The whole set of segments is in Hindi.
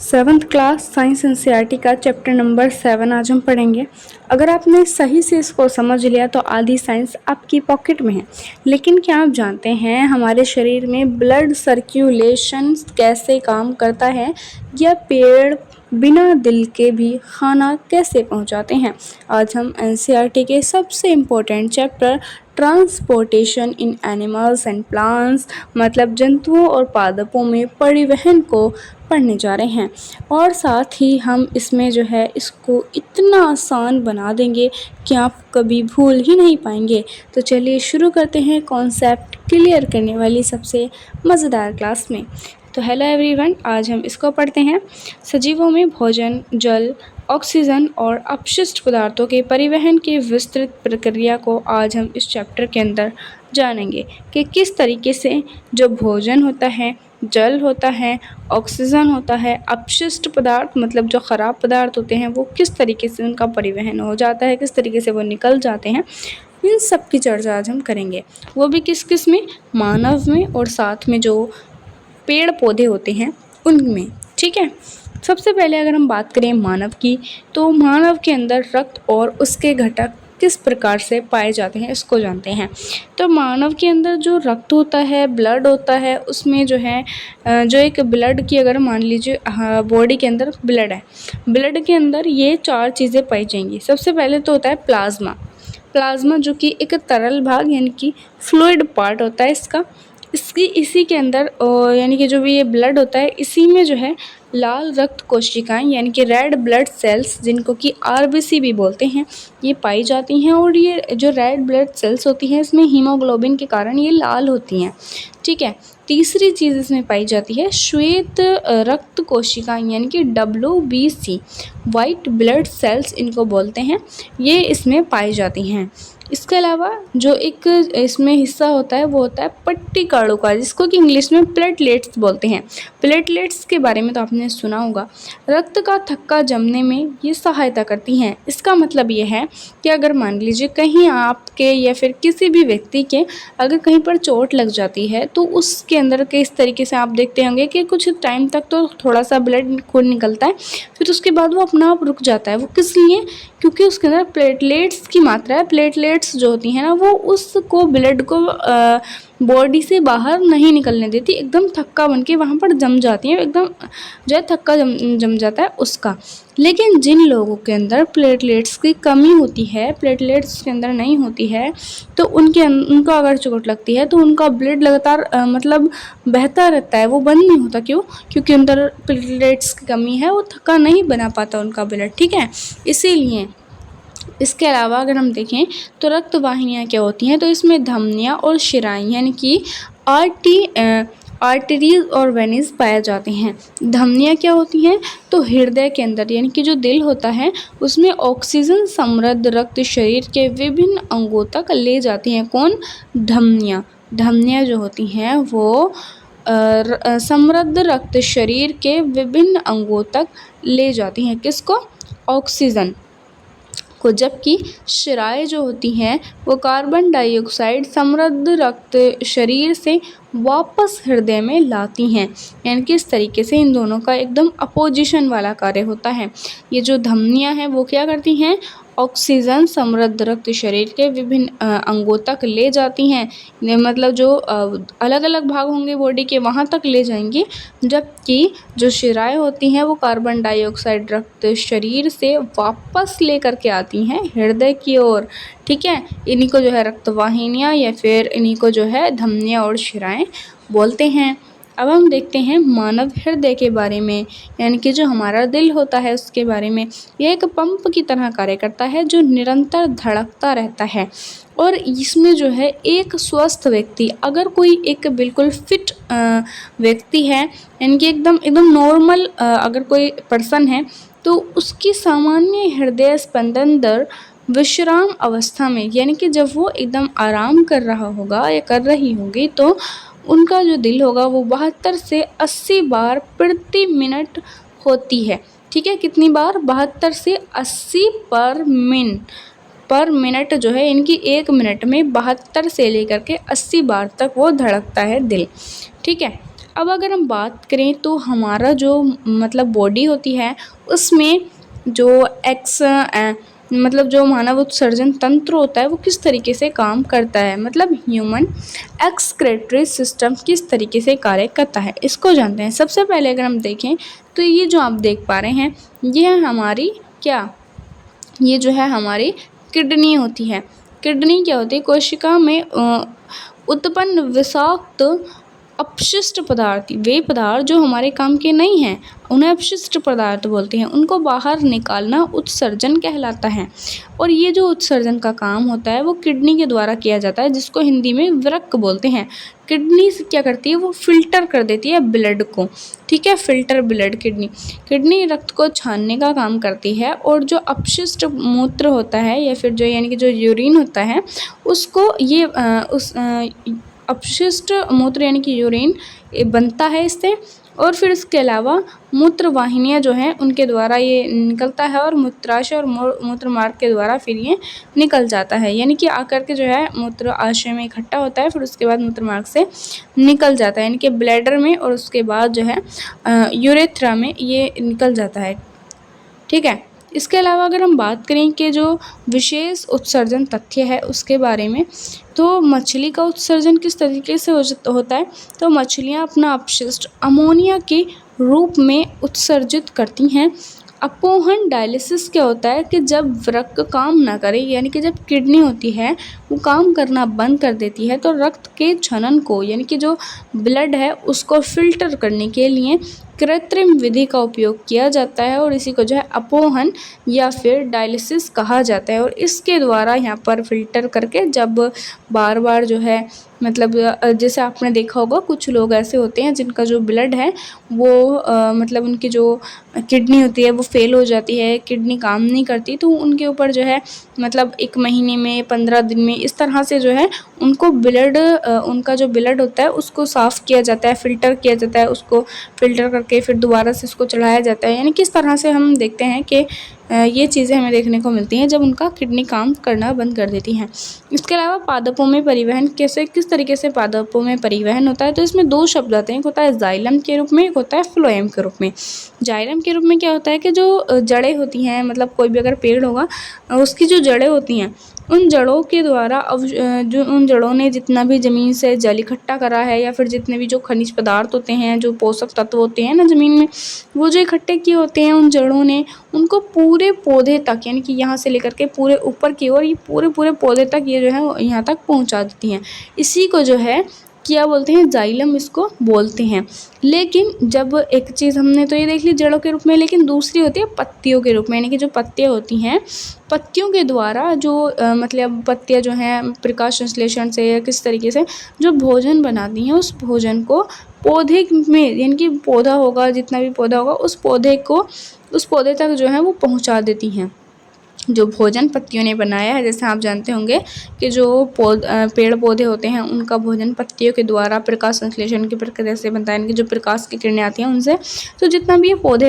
सेवन्थ क्लास साइंस एनसीईआरटी का चैप्टर नंबर 7 आज हम पढ़ेंगे। अगर आपने सही से इसको समझ लिया तो आधी साइंस आपकी पॉकेट में है। लेकिन क्या आप जानते हैं हमारे शरीर में ब्लड सर्कुलेशन कैसे काम करता है, या पेड़ बिना दिल के भी खाना कैसे पहुंचाते हैं? आज हम एनसीईआरटी के सबसे important chapter transportation in animals and plants मतलब जंतुओं और पादपों में परिवहन को पढ़ने जा रहे हैं। और साथ ही हम इसमें जो है इसको इतना आसान बना देंगे कि आप कभी भूल ही नहीं पाएंगे। तो चलिए शुरू करते हैं कॉन्सेप्ट क्लियर करने वाली सबसे मज़ेदार क्लास में। तो हेलो एवरीवन, आज हम इसको पढ़ते हैं। सजीवों में भोजन, जल, ऑक्सीजन और अपशिष्ट पदार्थों के परिवहन की विस्तृत प्रक्रिया को आज हम इस चैप्टर के अंदर जानेंगे कि किस तरीके से जो भोजन होता है, जल होता है, ऑक्सीजन होता है, अपशिष्ट पदार्थ मतलब जो ख़राब पदार्थ होते हैं वो किस तरीके से उनका परिवहन हो जाता है, किस तरीके से वो निकल जाते हैं, इन सब की चर्चा आज हम करेंगे। वो भी किस किस में, मानव में और साथ में जो पेड़ पौधे होते हैं उनमें। ठीक है, सबसे पहले अगर हम बात करें मानव की, तो मानव के अंदर रक्त और उसके घटक किस प्रकार से पाए जाते हैं इसको जानते हैं। तो मानव के अंदर जो रक्त होता है, ब्लड होता है, उसमें जो है जो एक ब्लड की अगर मान लीजिए बॉडी के अंदर ब्लड है, ब्लड के अंदर ये 4 चीज़ें पाई जाएंगी। सबसे पहले तो होता है प्लाज्मा। प्लाज्मा जो कि एक तरल भाग यानी कि फ्लूइड पार्ट होता है इसका, इसी के अंदर यानी कि जो भी ये ब्लड होता है इसी में जो है लाल रक्त कोशिकाएं यानी कि रेड ब्लड सेल्स, जिनको कि आरबीसी भी बोलते हैं, ये पाई जाती हैं। और ये जो रेड ब्लड सेल्स होती हैं इसमें हीमोग्लोबिन के कारण ये लाल होती हैं। ठीक है, तीसरी चीज़ इसमें पाई जाती है श्वेत रक्त कोशिकाएं यानी कि WBC, वाइट ब्लड सेल्स इनको बोलते हैं, ये इसमें पाई जाती हैं। इसके अलावा जो एक इसमें हिस्सा होता है वो होता है पट्टिकाओं का, जिसको कि इंग्लिश में प्लेटलेट्स बोलते हैं। प्लेटलेट्स के बारे में तो आपने सुना होगा। रक्त का थक्का जमने में ये सहायता करती हैं। इसका मतलब ये है कि अगर मान लीजिए कहीं आपके या फिर किसी भी व्यक्ति के अगर कहीं पर चोट लग जाती है तो उसके अंदर के इस तरीके से आप देखते होंगे कि कुछ टाइम तक तो थोड़ा सा ब्लड खून निकलता है, फिर उसके बाद वो अपना आप रुक जाता है। वो किस लिए? क्योंकि उसके अंदर प्लेटलेट्स की मात्रा है। प्लेटलेट्स जो होती हैं ना वो उसको ब्लड को बॉडी से बाहर नहीं निकलने देती, एकदम थक्का बन के वहाँ पर जम जाती हैं, एकदम जो है थक्का जम जाता है उसका। लेकिन जिन लोगों के अंदर प्लेटलेट्स की कमी होती है, प्लेटलेट्स के अंदर नहीं होती है, तो उनको अगर चोट लगती है तो उनका ब्लड लगातार मतलब बहता रहता है, वो बंद नहीं होता। क्यों? क्योंकि अंदर प्लेटलेट्स की कमी है, वो थक्का नहीं बना पाता उनका ब्लड। ठीक है, इसीलिए। इसके अलावा अगर हम देखें तो रक्त वाहिनियाँ क्या होती हैं, तो इसमें धमनियाँ और शिराएँ यानी कि आर्टरीज और वेनिस पाए जाते हैं। धमनियाँ क्या होती हैं, तो हृदय के अंदर यानी कि जो दिल होता है उसमें ऑक्सीजन समृद्ध रक्त शरीर के विभिन्न अंगों तक ले जाती हैं। कौन? धमनियाँ। धमनियाँ जो होती हैं वो समृद्ध रक्त शरीर के विभिन्न अंगों तक ले जाती हैं। किसको? ऑक्सीजन को। जबकि शिराएँ जो होती हैं वो कार्बन डाइऑक्साइड समृद्ध रक्त शरीर से वापस हृदय में लाती हैं। यानी कि इस तरीके से इन दोनों का एकदम अपोजिशन वाला कार्य होता है। ये जो धमनियाँ हैं वो क्या करती हैं? ऑक्सीजन समृद्ध रक्त शरीर के विभिन्न अंगों तक ले जाती हैं, मतलब जो अलग अलग भाग होंगे बॉडी के वहाँ तक ले जाएंगी। जबकि जो शिराएँ होती हैं वो कार्बन डाइऑक्साइड रक्त शरीर से वापस ले करके आती हैं हृदय की ओर। ठीक है, इन्हीं को जो है रक्तवाहिनियाँ या फिर इन्हीं को जो है धमनियाँ और शिराएँ बोलते हैं। अब हम देखते हैं मानव हृदय के बारे में, यानी कि जो हमारा दिल होता है उसके बारे में। यह एक पंप की तरह कार्य करता है जो निरंतर धड़कता रहता है। और इसमें जो है एक स्वस्थ व्यक्ति, अगर कोई एक बिल्कुल फिट व्यक्ति है, यानी कि एकदम नॉर्मल अगर कोई पर्सन है, तो उसकी सामान्य हृदय स्पंदन दर विश्राम अवस्था में, यानी कि जब वो एकदम आराम कर रहा होगा या कर रही होगी, तो उनका जो दिल होगा वो 72 से 80 बार प्रति मिनट होती है। ठीक है, कितनी बार? 72 से 80 पर मिनट जो है, इनकी 1 मिनट में 72 से लेकर के 80 बार तक वो धड़कता है दिल। ठीक है, अब अगर हम बात करें तो हमारा जो मतलब बॉडी होती है उसमें जो मतलब जो मानव उत्सर्जन तंत्र होता है वो किस तरीके से काम करता है, मतलब ह्यूमन एक्सक्रेटरी सिस्टम किस तरीके से कार्य करता है, इसको जानते हैं। सबसे पहले अगर हम देखें तो ये जो आप देख पा रहे हैं ये है हमारी क्या, ये जो है हमारी किडनी होती है। किडनी क्या होती है, कोशिका में उत्पन्न विषाक्त अपशिष्ट पदार्थ, वे पदार्थ जो हमारे काम के नहीं हैं उन्हें अपशिष्ट पदार्थ बोलते हैं, उनको बाहर निकालना उत्सर्जन कहलाता है। और ये जो उत्सर्जन का काम होता है वो किडनी के द्वारा किया जाता है, जिसको हिंदी में वृक्क बोलते हैं। किडनी से क्या करती है, वो फिल्टर कर देती है ब्लड को, ठीक है, फिल्टर ब्लड। किडनी रक्त को छानने का काम करती है और जो अपशिष्ट मूत्र होता है या फिर जो यानी कि जो यूरिन होता है उसको ये अपशिष्ट मूत्र यानी कि यूरिन बनता है इससे, और फिर इसके अलावा मूत्र वाहिनियाँ जो हैं उनके द्वारा ये निकलता है और मूत्राशय और मूत्र मार्ग के द्वारा फिर ये निकल जाता है, यानी कि आकर के जो है मूत्र आशय में इकट्ठा होता है, फिर उसके बाद मूत्र मार्ग से निकल जाता है, यानी कि ब्लैडर में, और उसके बाद जो है यूरेथ्रा में ये निकल जाता है, ठीक है। इसके अलावा अगर हम बात करें कि जो विशेष उत्सर्जन तथ्य है उसके बारे में, तो मछली का उत्सर्जन किस तरीके से होता है, तो मछलियाँ अपना अपशिष्ट अमोनिया के रूप में उत्सर्जित करती हैं। अपोहन डायलिसिस क्या होता है कि जब वृक्क काम ना करे, यानी कि जब किडनी होती है वो काम करना बंद कर देती है, तो रक्त के छनन को यानी कि जो ब्लड है उसको फिल्टर करने के लिए कृत्रिम विधि का उपयोग किया जाता है, और इसी को जो है अपोहन या फिर डायलिसिस कहा जाता है। और इसके द्वारा यहाँ पर फिल्टर करके जब बार बार जो है मतलब जैसे आपने देखा होगा कुछ लोग ऐसे होते हैं जिनका जो ब्लड है वो मतलब उनकी जो किडनी होती है वो फेल हो जाती है, किडनी काम नहीं करती, तो उनके ऊपर जो है मतलब 1 महीने में 15 दिन में इस तरह से जो है उनको उनका जो ब्लड होता है उसको साफ़ किया जाता है, फ़िल्टर किया जाता है, उसको फ़िल्टर करके फिर दोबारा से उसको चढ़ाया जाता है। यानी किस तरह से हम देखते हैं कि ये चीज़ें हमें देखने को मिलती हैं जब उनका किडनी काम करना बंद कर देती हैं। इसके अलावा पादपों में परिवहन किस तरीके से पादपों में परिवहन होता है, तो इसमें 2 शब्द आते हैं, एक होता है जाइलम के रूप में, एक होता है फ्लोएम के रूप में। जाइलम के रूप में क्या होता है कि जो जड़ें होती हैं, मतलब कोई भी अगर पेड़ होगा उसकी जो जड़ें होती हैं उन जड़ों के द्वारा जो उन जड़ों ने जितना भी ज़मीन से जल इकट्ठा करा है या फिर जितने भी जो खनिज पदार्थ होते हैं, जो पोषक तत्व होते हैं ना ज़मीन में, वो जो इकट्ठे किए होते हैं उन जड़ों ने, उनको पूरे पौधे तक यानी कि यहाँ से लेकर के पूरे ऊपर की ओर ये पूरे पौधे तक ये जो है यहाँ तक पहुँचा देती हैं। इसी को जो है क्या बोलते हैं, जाइलम इसको बोलते हैं। लेकिन जब एक चीज़ हमने तो ये देख ली जड़ों के रूप में, लेकिन दूसरी होती है पत्तियों के रूप में, यानी कि जो पत्तियाँ होती हैं, पत्तियों के द्वारा जो मतलब पत्तियाँ जो हैं प्रकाश संश्लेषण से या किस तरीके से जो भोजन बनाती हैं उस भोजन को पौधे में, यानी कि पौधा होगा, जितना भी पौधा होगा उस पौधे तक जो है वो पहुँचा देती हैं। जो भोजन पत्तियों ने बनाया है, जैसे आप जानते होंगे कि जो पेड़ पौधे होते हैं उनका भोजन पत्तियों के द्वारा प्रकाश संश्लेषण की प्रक्रिया से बनता है, यानी कि जो प्रकाश की किरणें आती हैं उनसे। तो जितना भी ये पौधे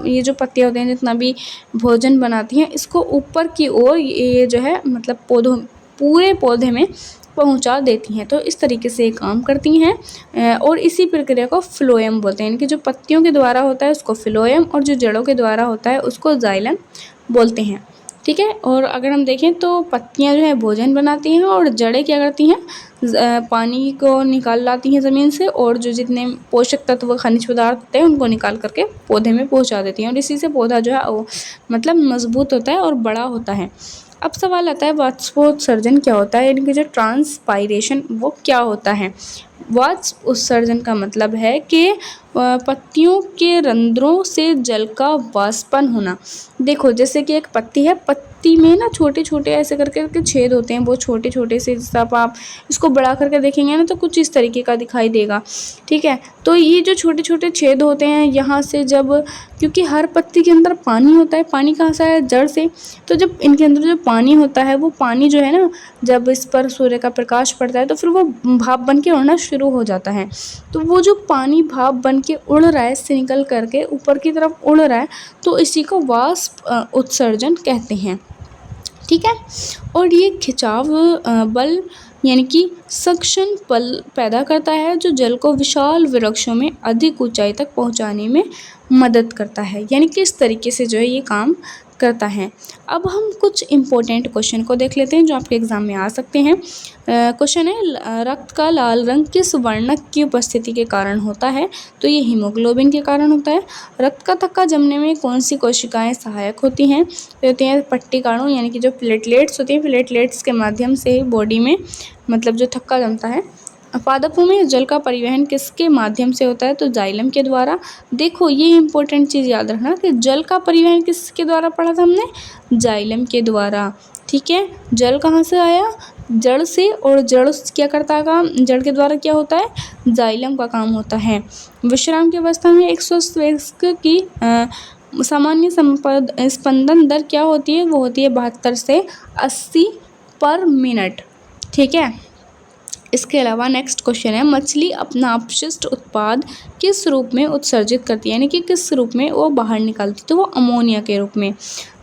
ये जो पत्तियाँ होते हैं जितना भी भोजन बनाती हैं, इसको ऊपर की ओर ये जो है मतलब पूरे पौधे में पहुंचा देती हैं। तो इस तरीके से ये काम करती हैं और इसी प्रक्रिया को फ्लोएम बोलते हैं, यानी कि जो पत्तियों के द्वारा होता है उसको फ्लोएम और जो जड़ों के द्वारा होता है उसको जाइलम बोलते हैं, ठीक है। और अगर हम देखें तो पत्तियां जो है भोजन बनाती हैं और जड़ें क्या करती हैं, पानी को निकाल लाती हैं ज़मीन से, और जो जितने पोषक तत्व खनिज पदार्थ होते हैं उनको निकाल करके पौधे में पहुंचा देती हैं, और इसी से पौधा जो है वो मतलब मजबूत होता है और बड़ा होता है। अब सवाल आता है वाष्पोत्सर्जन क्या होता है, यानी कि जो ट्रांसपायरेशन वो क्या होता है। वाष्प उत्सर्जन का मतलब है कि पत्तियों के रंध्रों से जल का वाष्पन होना। देखो जैसे कि एक पत्ती है, पत्ती में ना छोटे छोटे ऐसे करके छेद होते हैं, वो छोटे छोटे से, जैसे आप इसको बड़ा करके देखेंगे ना तो कुछ इस तरीके का दिखाई देगा, ठीक है। तो ये जो छोटे छोटे छेद होते हैं यहाँ से जब, क्योंकि हर पत्ती के अंदर पानी होता है, पानी कहाँ से आया, जड़ से, तो जब इनके अंदर जो पानी होता है वो पानी जो है ना जब इस पर सूर्य का प्रकाश पड़ता है तो फिर वो भाप बन के उड़ना शुरू हो जाता है। तो वो जो पानी भाप बन के उड़ रहा है, इससे निकल करके ऊपर की तरफ उड़ रहा है, तो इसी को वाष्प उत्सर्जन कहते हैं, ठीक है। और ये खिंचाव बल यानी कि सक्शन पल पैदा करता है जो जल को विशाल वृक्षों में अधिक ऊंचाई तक पहुंचाने में मदद करता है। यानी कि इस तरीके से जो है ये काम करता है। अब हम कुछ इम्पोर्टेंट क्वेश्चन को देख लेते हैं जो आपके एग्जाम में आ सकते हैं। क्वेश्चन है रक्त का लाल रंग किस वर्णक की उपस्थिति के कारण होता है? तो ये हीमोग्लोबिन के कारण होता है। रक्त का थक्का जमने में कौन सी कोशिकाएं सहायक होती हैं? तो होती हैं पट्टिकाणु, यानी कि जो प्लेटलेट्स होती हैं, प्लेटलेट्स के माध्यम से बॉडी में मतलब जो थक्का जमता है। पादपों में जल का परिवहन किसके माध्यम से होता है? तो जाइलम के द्वारा। देखो ये इंपॉर्टेंट चीज़ याद रखना कि जल का परिवहन किसके द्वारा पढ़ा था हमने? जाइलम के द्वारा। ठीक है, जल कहाँ से आया? जड़ से, और जड़ क्या करता है काम? जड़ के द्वारा क्या होता है? जाइलम का काम होता है। विश्राम की अवस्था में एक स्वस्थ वयस्क की सामान्य स्पंदन दर क्या होती है? वो होती है 72 से 80 पर मिनट। ठीक है, इसके अलावा नेक्स्ट क्वेश्चन है मछली अपना अपशिष्ट उत्पाद किस रूप में उत्सर्जित करती है? यानी कि किस रूप में वो बाहर निकालती? तो वो अमोनिया के रूप में।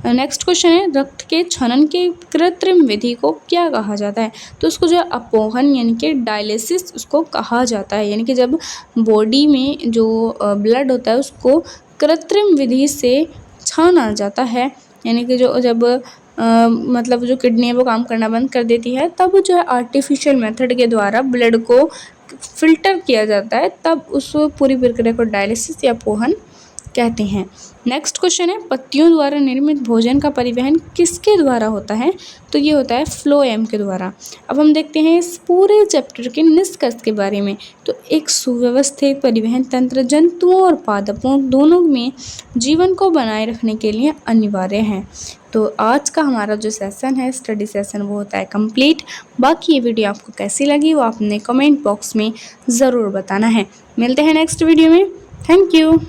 नेक्स्ट क्वेश्चन है रक्त के छनन के कृत्रिम विधि को क्या कहा जाता है? तो उसको जो है अपोहन यानी कि डायलिसिस उसको कहा जाता है। यानी कि जब बॉडी में जो ब्लड होता है उसको कृत्रिम विधि से छाना जाता है, यानी कि जो जब मतलब जो किडनी है वो काम करना बंद कर देती है, तब जो है आर्टिफिशियल मेथड के द्वारा ब्लड को फिल्टर किया जाता है, तब उस पूरी प्रक्रिया को डायलिसिस या अपोहन कहते हैं। नेक्स्ट क्वेश्चन है पत्तियों द्वारा निर्मित भोजन का परिवहन किसके द्वारा होता है? तो ये होता है फ्लोएम के द्वारा। अब हम देखते हैं इस पूरे चैप्टर के निष्कर्ष के बारे में। तो एक सुव्यवस्थित परिवहन तंत्र जंतुओं और पादपों दोनों में जीवन को बनाए रखने के लिए अनिवार्य है। तो आज का हमारा जो सेशन है स्टडी सेशन वो होता है कंप्लीट। बाकी ये वीडियो आपको कैसी लगी वो आपने कमेंट बॉक्स में ज़रूर बताना है। मिलते हैं नेक्स्ट वीडियो में। Thank you.